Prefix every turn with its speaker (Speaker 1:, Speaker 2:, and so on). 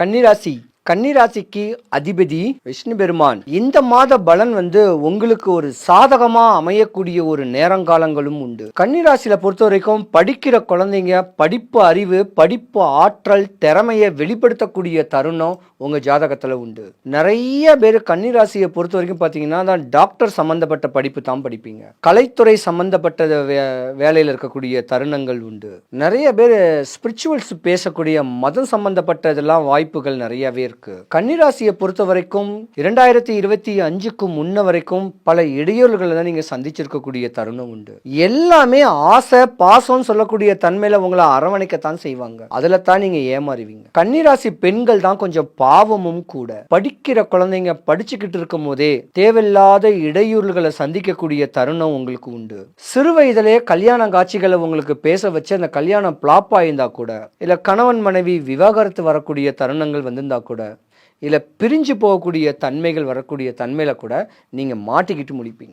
Speaker 1: கன்னிராசி கன்னிராசிக்கு அதிபதி விஷ்ணு பெருமான். இந்த மாத பலன் உங்களுக்கு ஒரு சாதகமா அமையக்கூடிய ஒரு நேரங்காலங்களும் உண்டு. கன்னிராசியில பொறுத்த வரைக்கும் படிக்கிற குழந்தைங்க படிப்பு அறிவு, படிப்பு ஆற்றல், திறமையை வெளிப்படுத்தக்கூடிய தருணம் உங்க ஜாதகத்துல உண்டு. நிறைய பேர் கன்னிராசியை பொறுத்த வரைக்கும் பாத்தீங்கன்னா தான் டாக்டர் சம்பந்தப்பட்ட படிப்பு தான் படிப்பீங்க. கலைத்துறை சம்பந்தப்பட்ட வேலையில் இருக்கக்கூடிய தருணங்கள் உண்டு. நிறைய பேர் ஸ்பிரிச்சுவல்ஸ் பேசக்கூடிய மதம் சம்பந்தப்பட்டதெல்லாம் வாய்ப்புகள் நிறையவே இருக்கு. கன்னிராசியை பொறுத்த வரைக்கும் 2025க்கு முன்ன வரைக்கும் பல இடையூறுகளை தான் நீங்க சந்திச்சிருக்கக்கூடிய தருணம் உண்டு. எல்லாமே ஆசை பாசம் சொல்லக்கூடிய தன்மையில உங்களை அரவணைக்கத்தான் செய்வாங்க. அதுல தான் நீங்க ஏமாறுவீங்க. கன்னிராசி பெண்கள் தான் கொஞ்சம் பாவமும் கூட. படிக்கிற குழந்தைங்க படிச்சுக்கிட்டு இருக்கும் போதே தேவையில்லாத இடையூறுகளை சந்திக்கக்கூடிய தருணம் உங்களுக்கு உண்டு. சிறு வயதிலே கல்யாண காட்சிகளை உங்களுக்கு பேச வச்சு அந்த கல்யாணம் பிளாப் ஆயிருந்தா கூட, இல்ல கணவன் மனைவி விவாகரத்து வரக்கூடிய தருணங்கள் வந்திருந்தா கூட, இல்ல பிரிஞ்சு போகக்கூடிய தன்மைகள் வரக்கூடிய தன்மையில கூட நீங்க மாட்டிக்கிட்டு முடிப்பீங்க.